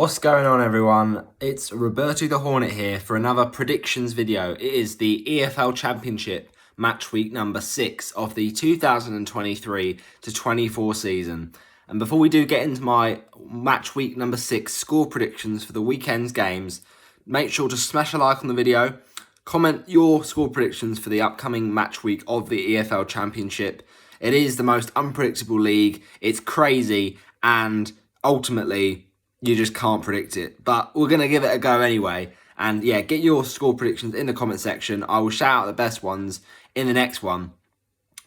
What's going on, everyone? It's Roberto the Hornet here for another predictions video. It is the EFL Championship match week number 6 of the 2023 to 24 season. And before we do get into my match week number 6 score predictions for the weekend's games, make sure to smash a like on the video, comment your score predictions for the upcoming match week of the EFL Championship. It is the most unpredictable league. It's crazy, and ultimately you just can't predict it. But we're going to give it a go anyway. And yeah, get your score predictions in the comment section. I will shout out the best ones in the next one.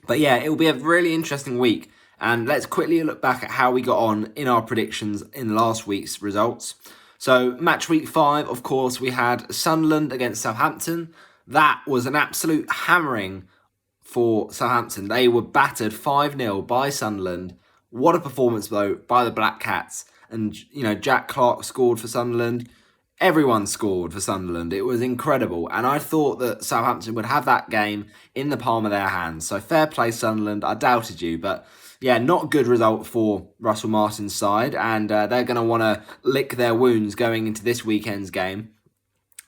But yeah, it will be a really interesting week. And let's quickly look back at how we got on in our predictions in last week's results. So match week 5, of course, we had Sunderland against Southampton. That was an absolute hammering for Southampton. They were battered 5-0 by Sunderland. What a performance, though, by the Black Cats. And, Jack Clark scored for Sunderland. Everyone scored for Sunderland. It was incredible. And I thought that Southampton would have that game in the palm of their hands. So fair play, Sunderland. I doubted you. But, yeah, not a good result for Russell Martin's side. And they're going to want to lick their wounds going into this weekend's game.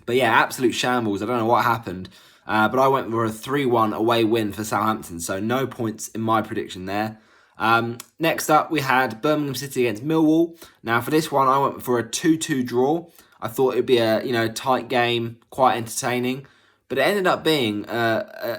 But, yeah, absolute shambles. I don't know what happened. But I went for a 3-1 away win for Southampton. So no points in my prediction there. Next up, we had Birmingham City against Millwall. Now, for this one, I went for a 2-2 draw. I thought it'd be a tight game, quite entertaining, but it ended up being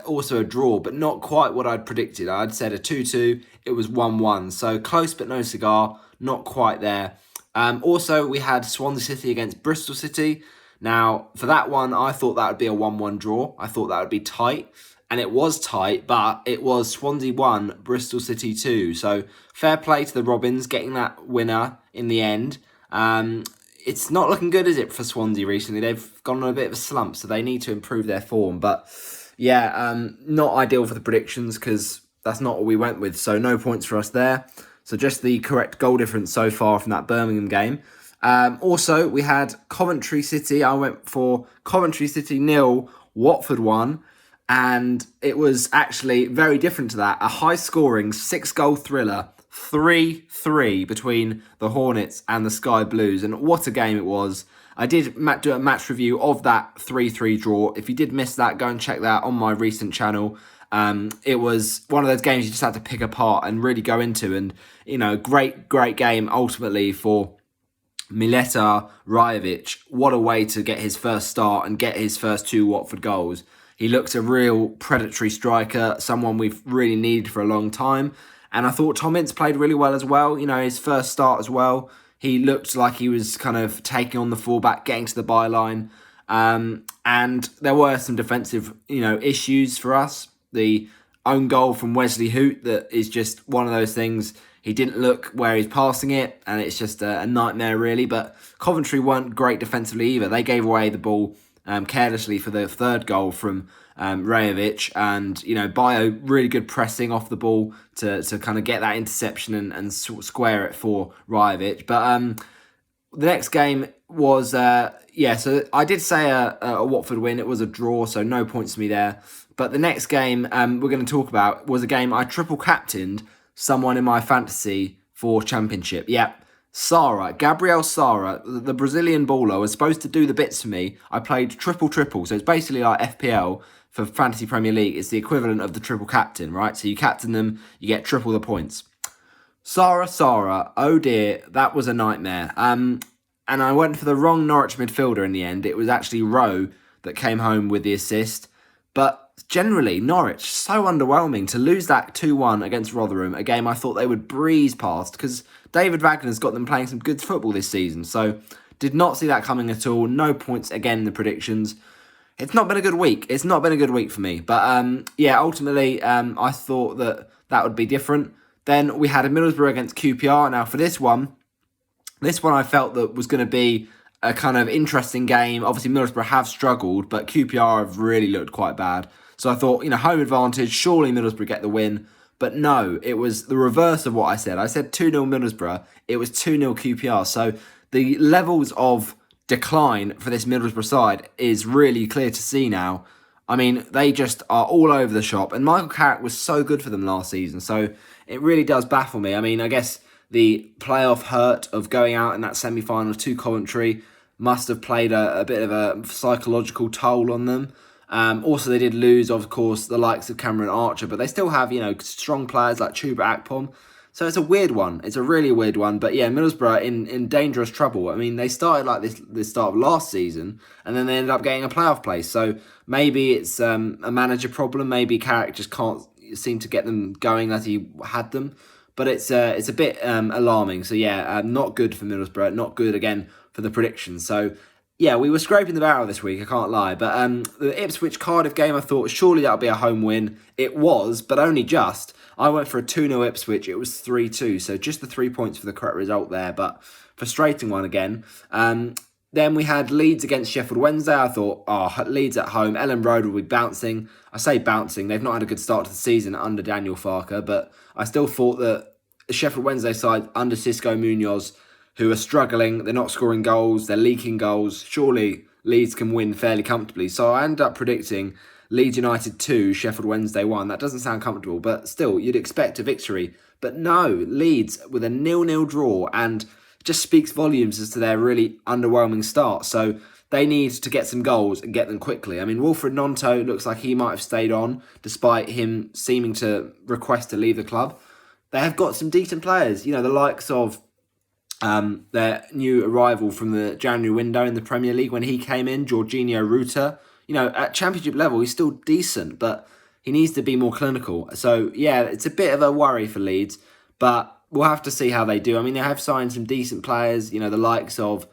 also a draw, but not quite what I'd predicted. I'd said a 2-2. It was 1-1, so close but no cigar. Not quite there. Also, we had Swansea City against Bristol City. Now, for that one, I thought that would be a 1-1 draw. I thought that would be tight. And it was tight, but it was Swansea 1, Bristol City 2. So fair play to the Robins getting that winner in the end. It's not looking good, is it, for Swansea recently? They've gone on a bit of a slump, so they need to improve their form. But yeah, not ideal for the predictions because that's not what we went with. So no points for us there. So just the correct goal difference so far from that Birmingham game. Also, we had Coventry City. I went for Coventry City 0, Watford 1. And it was actually very different to that. A high-scoring 6-goal thriller, 3-3 between the Hornets and the Sky Blues. And what a game it was. I did do a match review of that 3-3 draw. If you did miss that, go and check that on my recent channel. It was one of those games you just had to pick apart and really go into. And, great game ultimately for Mileta Rajovic. What a way to get his first start and get his first 2 Watford goals. He looks a real predatory striker, someone we've really needed for a long time. And I thought Tom Ince played really well as well. His first start as well. He looked like he was kind of taking on the fullback, getting to the byline. And there were some defensive, issues for us. The own goal from Wesley Hoot, that is just one of those things. He didn't look where he's passing it, and it's just a nightmare, really. But Coventry weren't great defensively either. They gave away the ball carelessly for the third goal from Rajovic, and Bio really good pressing off the ball to kind of get that interception and square it for Rajovic. But the next game was so I did say a Watford win. It was a draw, so no points to me there. But the next game we're going to talk about was a game I triple captained someone in my fantasy for Championship. Yep. Gabriel Sara, the Brazilian baller, was supposed to do the bits for me. I played triple, so it's basically like FPL for Fantasy Premier League. It's the equivalent of the triple captain, right? So you captain them, you get triple the points. Sara, oh dear, that was a nightmare. And I went for the wrong Norwich midfielder in the end. It was actually Rowe that came home with the assist. But generally, Norwich, so underwhelming to lose that 2-1 against Rotherham, a game I thought they would breeze past because David Wagner's got them playing some good football this season. So did not see that coming at all. No points again in the predictions. It's not been a good week. It's not been a good week for me. But ultimately, I thought that would be different. Then we had a Middlesbrough against QPR. Now for this one I felt that was going to be a kind of interesting game. Obviously, Middlesbrough have struggled, but QPR have really looked quite bad. So I thought, home advantage, surely Middlesbrough get the win. But no, it was the reverse of what I said. I said 2-0 Middlesbrough. It was 2-0 QPR. So the levels of decline for this Middlesbrough side is really clear to see now. I mean, they just are all over the shop. And Michael Carrick was so good for them last season. So it really does baffle me. I mean, I guess the playoff hurt of going out in that semi-final to Coventry must have played a bit of a psychological toll on them. Also, they did lose, of course, the likes of Cameron Archer, but they still have, strong players like Chuba Akpom. So it's a weird one. It's a really weird one. But yeah, Middlesbrough in dangerous trouble. I mean, they started like this start of last season, and then they ended up getting a playoff place. So maybe it's a manager problem. Maybe Carrick just can't seem to get them going as he had them. But it's a bit alarming. So yeah, not good for Middlesbrough. Not good again for the predictions. So yeah, we were scraping the barrel this week, I can't lie. But the Ipswich-Cardiff game, I thought surely that'll be a home win. It was, but only just. I went for a 2-0 Ipswich. It was 3-2, so just the 3 points for the correct result there, but frustrating one again. Then we had Leeds against Sheffield Wednesday. I thought, Leeds at home. Ellen Road will be bouncing. I say bouncing. They've not had a good start to the season under Daniel Farker, but I still thought that the Sheffield Wednesday side under Xisco Munoz, who are struggling, they're not scoring goals, they're leaking goals. Surely Leeds can win fairly comfortably. So I ended up predicting Leeds United 2, Sheffield Wednesday 1. That doesn't sound comfortable, but still, you'd expect a victory. But no, Leeds with a 0-0 draw, and just speaks volumes as to their really underwhelming start. So they need to get some goals and get them quickly. I mean, Wilfred Gnonto looks like he might have stayed on, despite him seeming to request to leave the club. They have got some decent players, the likes of their new arrival from the January window in the Premier League when he came in, Jorginho Ruta. At Championship level, he's still decent, but he needs to be more clinical. So, yeah, it's a bit of a worry for Leeds, but we'll have to see how they do. I mean, they have signed some decent players, the likes of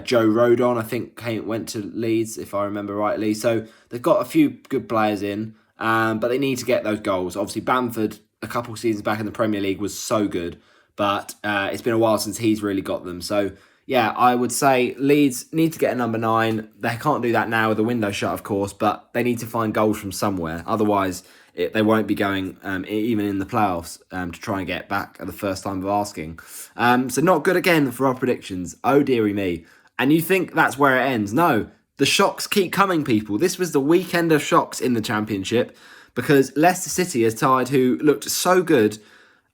Joe Rodon, I think, went to Leeds, if I remember rightly. So, they've got a few good players in, but they need to get those goals. Obviously, Bamford, a couple of seasons back in the Premier League, was so good, but it's been a while since he's really got them. So, yeah, I would say Leeds need to get a number 9. They can't do that now with the window shut, of course, but they need to find goals from somewhere. Otherwise, they won't be going even in the playoffs to try and get back at the first time of asking. So not good again for our predictions. Oh, dearie me. And you think that's where it ends. No, the shocks keep coming, people. This was the weekend of shocks in the Championship because Leicester City has tied who looked so good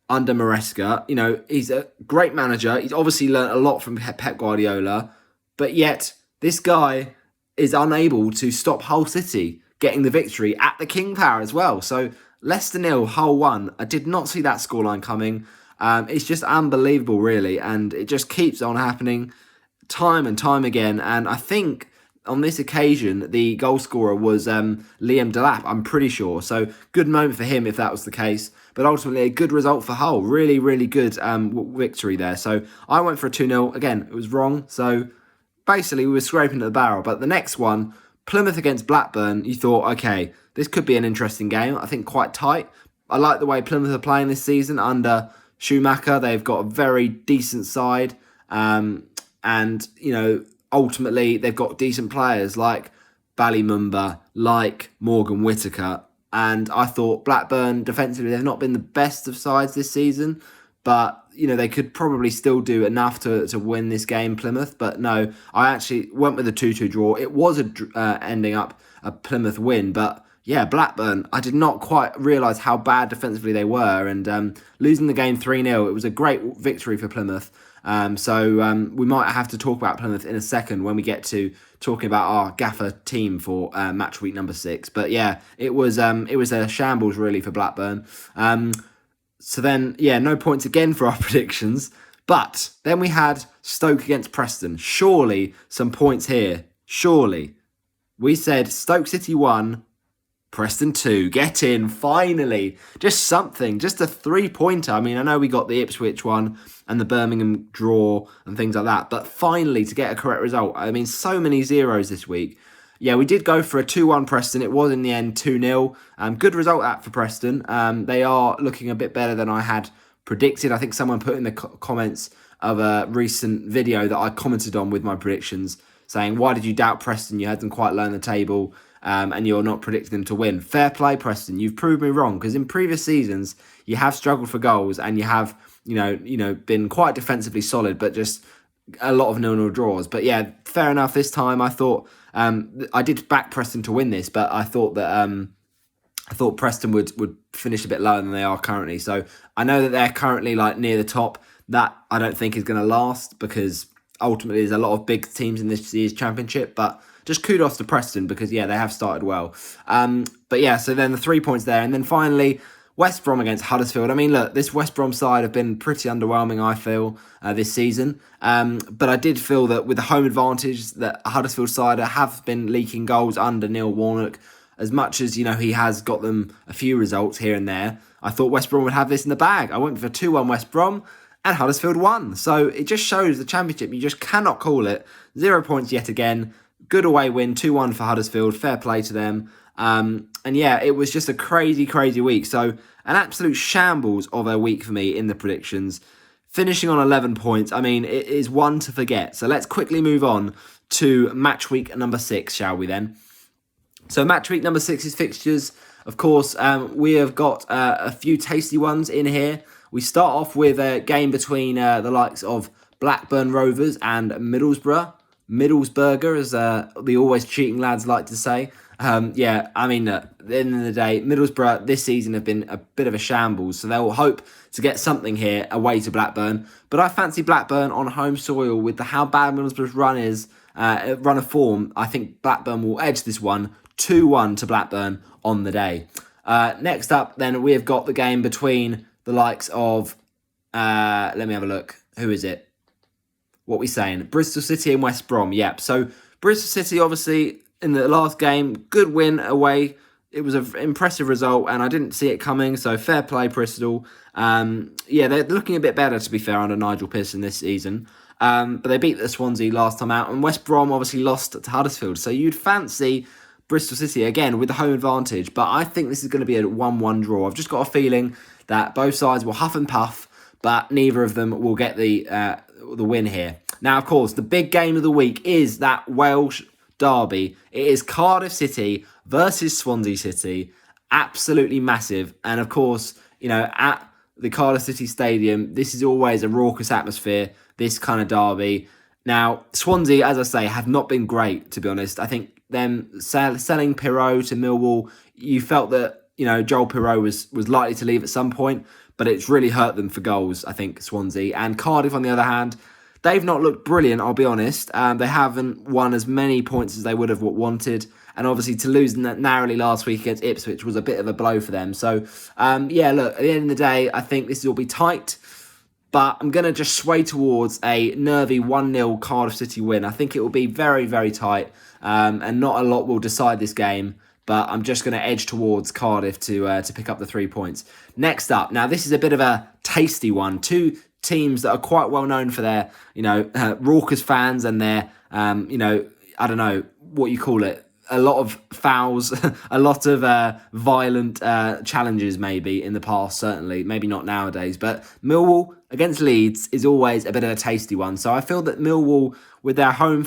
under Maresca. He's a great manager. He's obviously learnt a lot from Pep Guardiola, but yet this guy is unable to stop Hull City getting the victory at the King Power as well. So Leicester 0, Hull 1. I did not see that scoreline coming. It's just unbelievable, really, and it just keeps on happening time and time again. And I think on this occasion, the goal scorer was Liam Delap, I'm pretty sure. So good moment for him if that was the case. But ultimately, a good result for Hull. Really, really good victory there. So I went for a 2-0. Again, it was wrong. So basically, we were scraping at the barrel. But the next one, Plymouth against Blackburn, you thought, okay, this could be an interesting game. I think quite tight. I like the way Plymouth are playing this season under Schumacher. They've got a very decent side. Ultimately, they've got decent players like Ballymumba, like Morgan Whittaker. And I thought Blackburn, defensively, they've not been the best of sides this season. But, they could probably still do enough to win this game, Plymouth. But no, I actually went with a 2-2 draw. It was ending up a Plymouth win. But yeah, Blackburn, I did not quite realise how bad defensively they were. And losing the game 3-0, it was a great victory for Plymouth. We might have to talk about Plymouth in a second when we get to talking about our gaffer team for match week number 6. But yeah, it was a shambles really for Blackburn. No points again for our predictions. But then we had Stoke against Preston. Surely some points here. Surely. We said Stoke City 1, Preston 2. Get in, finally. Just something, just a 3-pointer. I mean, I know we got the Ipswich one and the Birmingham draw and things like that, but finally to get a correct result. I mean, so many zeros this week. Yeah, we did go for a 2-1 Preston. It was in the end 2-0. Good result that for Preston. They are looking a bit better than I had predicted. I think someone put in the comments of a recent video that I commented on with my predictions saying, why did you doubt Preston? You hadn't quite learned the table. And you're not predicting them to win. Fair play, Preston. You've proved me wrong because in previous seasons you have struggled for goals and you have, been quite defensively solid, but just a lot of 0-0 draws. But yeah, fair enough. This time I thought I did back Preston to win this, but I thought that Preston would finish a bit lower than they are currently. So I know that they're currently like near the top. That I don't think is going to last, because ultimately there's a lot of big teams in this year's championship. But just kudos to Preston, because yeah, they have started well. But yeah, so then the 3 points there, and then finally West Brom against Huddersfield. I mean, look, this West Brom side have been pretty underwhelming, I feel, this season. But I did feel that with the home advantage, that Huddersfield side have been leaking goals under Neil Warnock. As much as, he has got them a few results here and there, I thought West Brom would have this in the bag. I went for 2-1 West Brom, and Huddersfield won. So it just shows the championship, you just cannot call it. 0 points yet again. Good away win, 2-1 for Huddersfield. Fair play to them. And yeah, it was just a crazy, crazy week. So an absolute shambles of a week for me in the predictions. Finishing on 11 points, I mean, it is one to forget. So let's quickly move on to match week number 6, shall we then? So match week number 6's fixtures, of course, we have got a few tasty ones in here. We start off with a game between the likes of Blackburn Rovers and Middlesbrough, as the always cheating lads like to say. Yeah, I mean, at the end of the day, Middlesbrough this season have been a bit of a shambles, so they'll hope to get something here away to Blackburn. But I fancy Blackburn on home soil with how bad Middlesbrough's run of form. I think Blackburn will edge this one 2-1 to Blackburn on the day. Next up, then, we have got the game between the likes of, let me have a look. Who is it? What are we saying? Bristol City and West Brom. Yep. So Bristol City, obviously, in the last game, good win away. It was an impressive result, and I didn't see it coming, so fair play, Bristol. Yeah, they're looking a bit better, to be fair, under Nigel Pearson this season. But they beat the Swansea last time out, and West Brom obviously lost to Huddersfield. So you'd fancy Bristol City, again, with the home advantage. But I think this is going to be a 1-1 draw. I've just got a feeling that both sides will huff and puff, but neither of them will get the win here. Now, of course, the big game of the week is that Welsh derby. It is Cardiff City versus Swansea City. Absolutely massive. And, of course, at the Cardiff City Stadium, this is always a raucous atmosphere, this kind of derby. Now, Swansea, as I say, have not been great, to be honest. I think them selling Pirot to Millwall, you felt that, Joel Pirot was likely to leave at some point, but it's really hurt them for goals, I think, Swansea. And Cardiff, on the other hand, they've not looked brilliant, I'll be honest. They haven't won as many points as they would have wanted. And obviously to lose narrowly last week against Ipswich was a bit of a blow for them. So, yeah, look, at the end of the day, I think this will be tight. But I'm going to just sway towards a nervy 1-0 Cardiff City win. I think it will be very, very tight. And not a lot will decide this game. But I'm just going to edge towards Cardiff to pick up the 3 points. Next up, now this is a bit of a tasty one. Two teams that are quite well known for their, raucous fans and their, I don't know what you call it. A lot of fouls, a lot of violent challenges maybe in the past, certainly. Maybe not nowadays. But Millwall against Leeds is always a bit of a tasty one. So I feel that Millwall, with their home,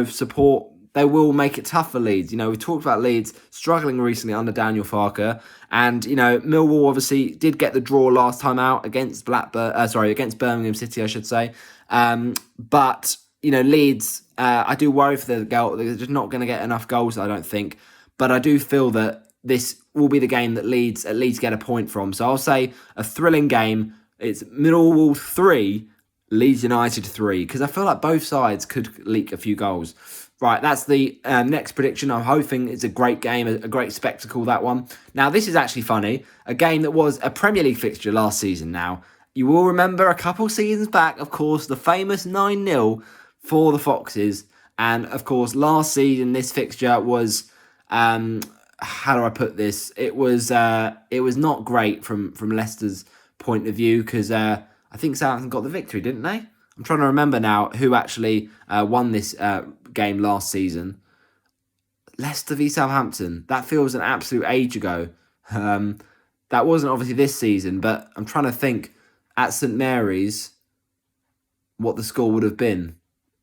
support, they will make it tough for Leeds. We talked about Leeds struggling recently under Daniel Farke. And, Millwall obviously did get the draw last time out against against Birmingham City, I should say. But, Leeds, I do worry for the goal. They're just not going to get enough goals, I don't think. But I do feel that this will be the game that Leeds at least get a point from. So I'll say a thrilling game. It's Millwall 3, Leeds United 3. Because I feel like both sides could leak a few goals. Right, that's the next prediction. I'm hoping it's a great game, a great spectacle, that one. Now, this is actually funny. A game that was a Premier League fixture last season now. You will remember a couple seasons back, of course, the famous 9-0 for the Foxes. And, of course, last season, this fixture was, how do I put this? It was not great from Leicester's point of view, because I think Southampton got the victory, didn't they? I'm trying to remember now who actually won this game last season. Leicester v Southampton. That feels an absolute age ago. That wasn't obviously this season, but I'm trying to think at St Mary's what the score would have been.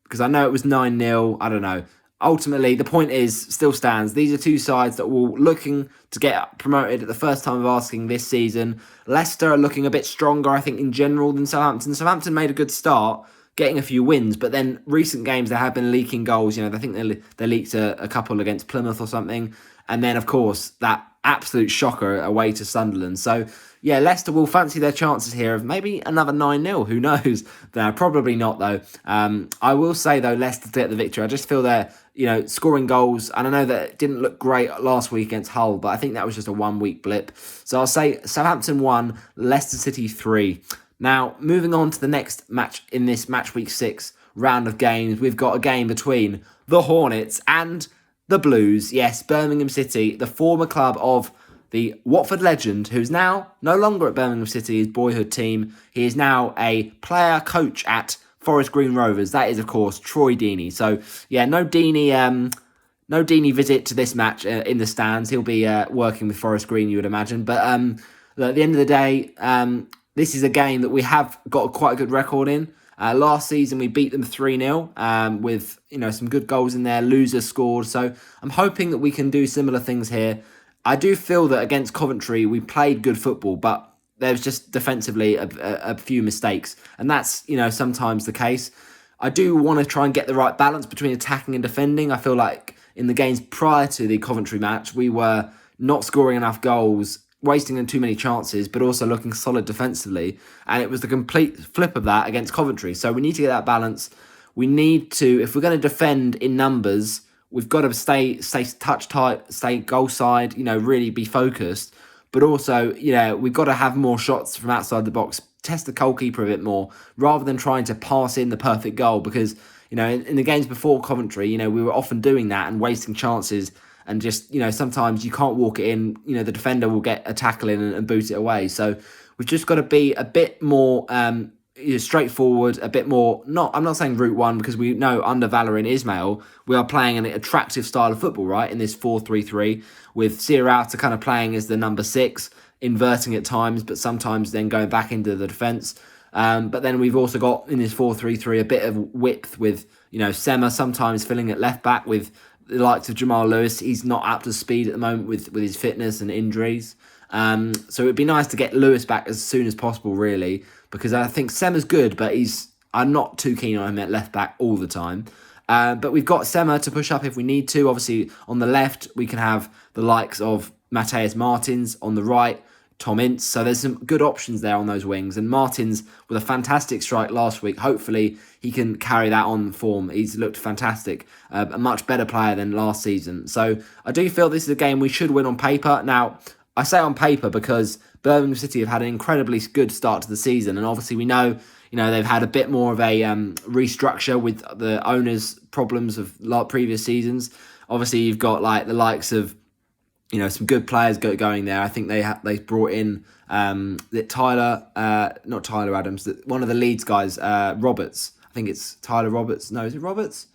Because I know it was 9-0. I don't know. Ultimately, the point still stands. These are two sides that were looking to get promoted at the first time of asking this season. Leicester are looking a bit stronger, I think, in general than Southampton. Southampton made a good start, getting a few wins, but then recent games they have been leaking goals. I think they leaked a couple against Plymouth or something. And then, of course, that absolute shocker away to Sunderland. So, yeah, Leicester will fancy their chances here of maybe another 9-0. Who knows? Probably not, though. I will say, though, Leicester to get the victory. I just feel they're, scoring goals. And I know that it didn't look great last week against Hull, but I think that was just a 1-week blip. So I'll say Southampton 1, Leicester City 3. Now, moving on to the next match in this match week 6 round of games, we've got a game between the Hornets and the Blues. Yes, Birmingham City, the former club of the Watford legend, who's now no longer at Birmingham City, his boyhood team. He is now a player coach at Forest Green Rovers. That is, of course, Troy Deeney. So, yeah, no Deeney visit to this match in the stands. He'll be working with Forest Green, you would imagine. But at the end of the day, this is a game that we have got quite a good record in. Last season, we beat them 3-0 with some good goals in there. Loser scored. So I'm hoping that we can do similar things here. I do feel that against Coventry, we played good football, but there's just defensively a few mistakes. And that's, sometimes the case. I do want to try and get the right balance between attacking and defending. I feel like in the games prior to the Coventry match, we were not scoring enough goals, wasting too many chances, but also looking solid defensively. And it was the complete flip of that against Coventry. So we need to get that balance. We need to, if we're going to defend in numbers, we've got to stay touch tight, stay goal side, really be focused. But also, we've got to have more shots from outside the box, test the goalkeeper a bit more, rather than trying to pass in the perfect goal. Because, in the games before Coventry, we were often doing that and wasting chances. And just, sometimes you can't walk it in. The defender will get a tackle in and boot it away. So we've just got to be a bit more straightforward, a bit more, I'm not saying route one, because we know under Valérien Ismail, we are playing an attractive style of football, right? In this 4-3-3, with Sierrata kind of playing as the number 6, inverting at times, but sometimes then going back into the defence. But then we've also got in this 4-3-3 a bit of width with, Sema sometimes filling at left back with the likes of Jamal Lewis. He's not up to speed at the moment with his fitness and injuries. So it'd be nice to get Lewis back as soon as possible, really, because I think Sema's good, but I'm not too keen on him at left back all the time. But we've got Sema to push up if we need to. Obviously, on the left, we can have the likes of Mateus Martins. On the right, Tom Ince. So there's some good options there on those wings. And Martins with a fantastic strike last week. Hopefully, he can carry that on form. He's looked fantastic. A much better player than last season. So I do feel this is a game we should win on paper. Now, I say on paper because Birmingham City have had an incredibly good start to the season. And obviously, we know they've had a bit more of a restructure with the owners' problems of previous seasons. Obviously, you've got the likes of some good players going there. I think they brought in not Tyler Adams, one of the Leeds guys, Roberts. I think it's Tyler Roberts. No, is it Roberts?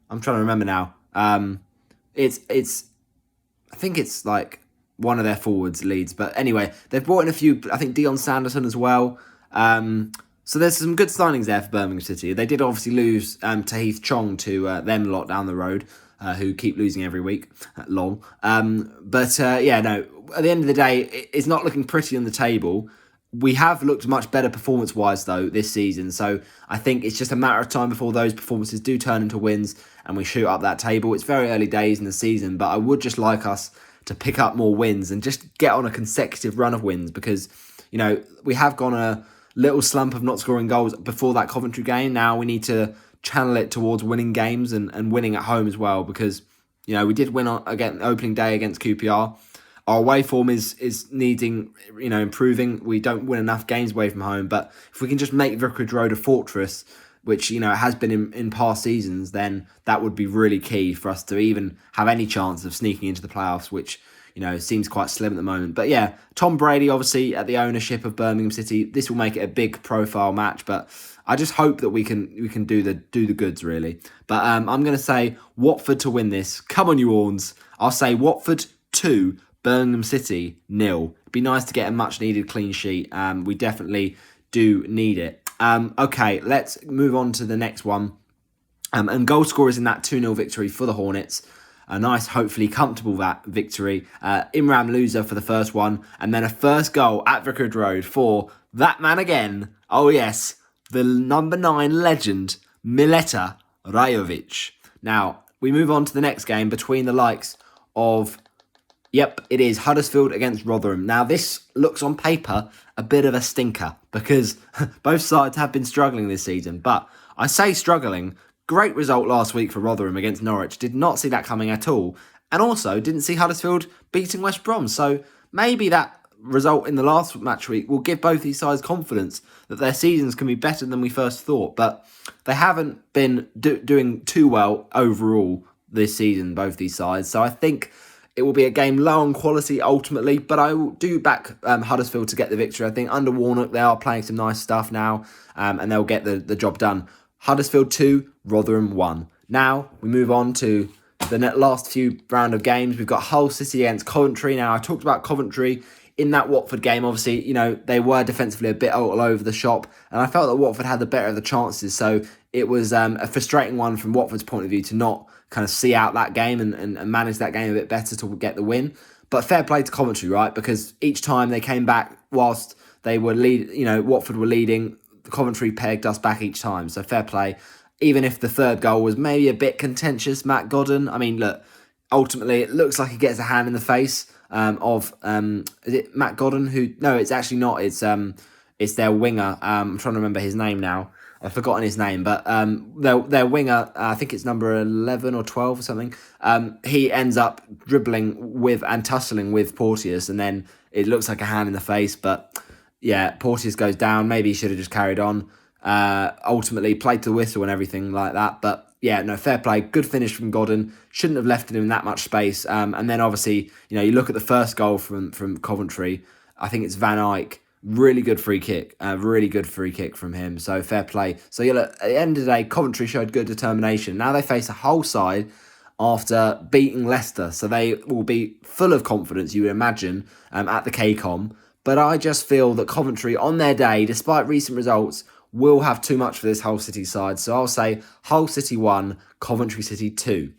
I'm trying to remember now. It's I think it's one of their forwards, Leeds. But anyway, they've brought in a few. I think Dion Sanderson as well. So there's some good signings there for Birmingham City. They did obviously lose Tahith Chong to them lot down the road, who keep losing every week. Lol. At the end of the day, it's not looking pretty on the table. We have looked much better performance-wise, though, this season. So I think it's just a matter of time before those performances do turn into wins and we shoot up that table. It's very early days in the season, but I would just like us to pick up more wins and just get on a consecutive run of wins because, we have gone a little slump of not scoring goals before that Coventry game. Now we need to channel it towards winning games and winning at home as well because, we did win again opening day against QPR. Our away form is needing, improving. We don't win enough games away from home. But if we can just make Vicarage Road a fortress, which, it has been in past seasons, then that would be really key for us to even have any chance of sneaking into the playoffs, which, seems quite slim at the moment. But yeah, Tom Brady, obviously, at the ownership of Birmingham City, this will make it a big profile match. But I just hope that we can do the goods, really. But I'm going to say Watford to win this. Come on, you Orns. I'll say Watford 2, Birmingham City 0. It'd be nice to get a much needed clean sheet. We definitely do need it. Okay, let's move on to the next one. And goal scorers in that 2-0 victory for the Hornets. A nice, hopefully comfortable victory. Imran Louza for the first one. And then a first goal at Vicarage Road for that man again. Oh yes, the number 9 legend, Mileta Rajovic. Now, we move on to the next game between the likes of Yep, it is Huddersfield against Rotherham. Now, this looks on paper a bit of a stinker because both sides have been struggling this season. But I say struggling. Great result last week for Rotherham against Norwich. Did not see that coming at all. And also didn't see Huddersfield beating West Brom. So maybe that result in the last match week will give both these sides confidence that their seasons can be better than we first thought. But they haven't been doing too well overall this season, both these sides. So I think it will be a game low on quality ultimately, but I will do back Huddersfield to get the victory. I think under Warnock, they are playing some nice stuff now, and they'll get the job done. Huddersfield 2, Rotherham 1. Now, we move on to the last few round of games. We've got Hull City against Coventry. Now, I talked about Coventry in that Watford game. Obviously, they were defensively a bit all over the shop, and I felt that Watford had the better of the chances, so it was a frustrating one from Watford's point of view to not kind of see out that game and manage that game a bit better to get the win. But fair play to Coventry, right? Because each time they came back whilst they were Watford were leading, Coventry pegged us back each time. So fair play. Even if the third goal was maybe a bit contentious, Matt Godden. I mean, look, ultimately it looks like he gets a hand in the face of is it Matt Godden? No, it's actually not. It's their winger. I'm trying to remember his name now. I've forgotten his name, but their winger, I think it's number 11 or 12 or something, he ends up dribbling with and tussling with Porteous, and then it looks like a hand in the face, but yeah, Porteous goes down. Maybe he should have just carried on. Ultimately, played to the whistle and everything like that, but yeah, no, fair play. Good finish from Godden. Shouldn't have left him in that much space. And then obviously, you look at the first goal from Coventry, I think it's Van Eyck. Really good free kick from him. So fair play. So yeah, look, at the end of the day, Coventry showed good determination. Now they face a Hull side after beating Leicester, so they will be full of confidence, you would imagine, at the KCOM. But I just feel that Coventry, on their day, despite recent results, will have too much for this Hull City side. So I'll say Hull City 1, Coventry City 2.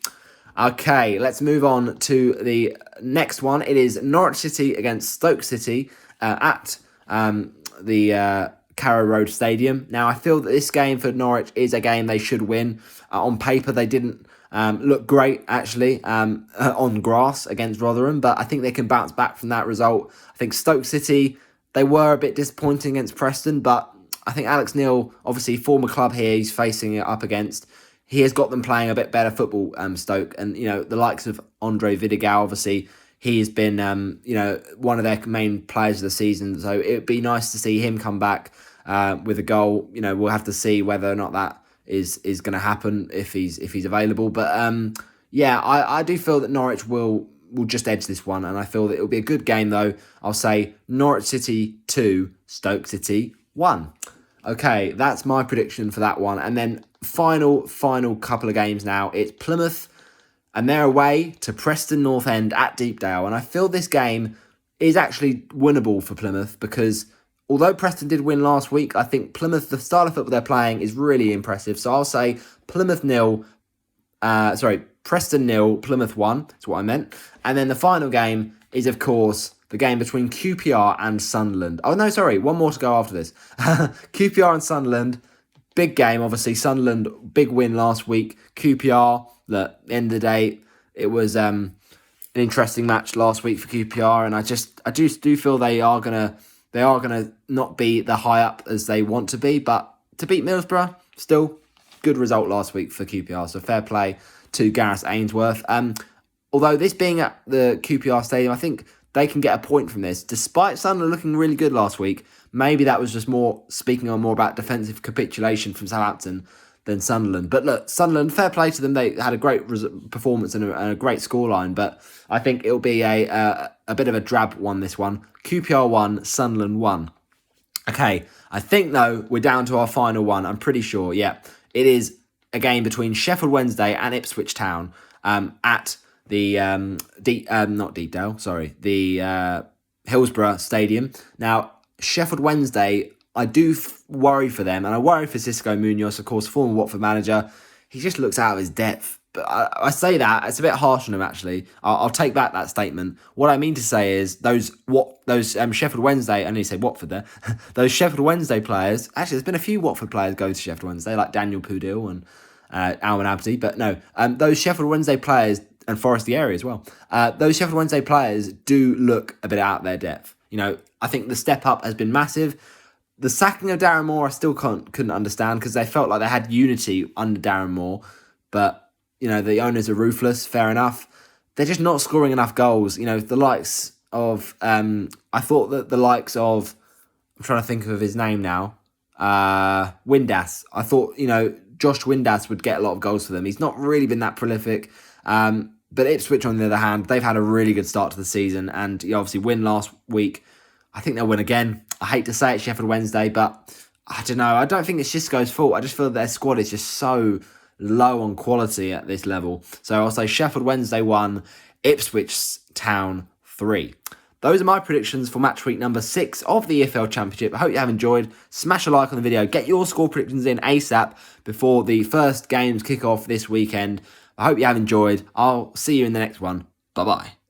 Okay, let's move on to the next one. It is Norwich City against Stoke City at the Carrow Road Stadium. Now, I feel that this game for Norwich is a game they should win. On paper, they didn't look great, actually, on grass against Rotherham, but I think they can bounce back from that result. I think Stoke City, they were a bit disappointing against Preston, but I think Alex Neil, obviously former club here, he's facing it up against. He has got them playing a bit better football, Stoke, and the likes of Andre Vidigal, obviously. He's been, one of their main players of the season, so it would be nice to see him come back with a goal. We'll have to see whether or not that is going to happen if he's available. But I do feel that Norwich will just edge this one, and I feel that it'll be a good game though. I'll say Norwich City 2, Stoke City 1. Okay, that's my prediction for that one, and then final couple of games now. It's Plymouth. And they're away to Preston North End at Deepdale. And I feel this game is actually winnable for Plymouth because although Preston did win last week, I think Plymouth, the style of football they're playing is really impressive. So I'll say Preston 0, Plymouth 1. That's what I meant. And then the final game is, of course, the game between QPR and Sunderland. Oh, no, sorry. One more to go after this. QPR and Sunderland. Big game, obviously. Sunderland, big win last week. QPR, look, at the end of the day, it was an interesting match last week for QPR, and I just do feel they are gonna not be the high up as they want to be, but to beat Middlesbrough, still good result last week for QPR. So fair play to Gareth Ainsworth. Although this being at the QPR stadium, I think they can get a point from this, despite Sunderland looking really good last week. Maybe that was just more about defensive capitulation from Southampton than Sunderland. But look, Sunderland, fair play to them. They had a great performance and a great scoreline. But I think it'll be a bit of a drab one, this one. QPR 1, Sunderland 1. Okay, I think, though, we're down to our final one. I'm pretty sure, yeah. It is a game between Sheffield Wednesday and Ipswich Town at the, the Hillsborough Stadium. Now, Sheffield Wednesday, I do worry for them, and I worry for Xisco Munoz, of course, former Watford manager. He just looks out of his depth. But I say that, it's a bit harsh on him, actually. I'll take back that statement. What I mean to say is those Sheffield Wednesday, I need to say Watford there, those Sheffield Wednesday players, actually, there's been a few Watford players go to Sheffield Wednesday, like Daniel Pudil and Alman Abdi, but no, those Sheffield Wednesday players and Foresty area as well. Those Sheffield Wednesday players do look a bit out of their depth. I think the step up has been massive. The sacking of Darren Moore, I still couldn't understand because they felt like they had unity under Darren Moore. But, the owners are ruthless, fair enough. They're just not scoring enough goals. The likes of, I thought that the likes of, I'm trying to think of his name now, Windass. I thought, Josh Windass would get a lot of goals for them. He's not really been that prolific. But Ipswich, on the other hand, they've had a really good start to the season and obviously win last week. I think they'll win again. I hate to say it, Sheffield Wednesday, but I don't know. I don't think it's Xisco's fault. I just feel that their squad is just so low on quality at this level. So I'll say Sheffield Wednesday 1, Ipswich Town 3. Those are my predictions for match week number 6 of the EFL Championship. I hope you have enjoyed. Smash a like on the video. Get your score predictions in ASAP before the first games kick off this weekend. I hope you have enjoyed. I'll see you in the next one. Bye-bye.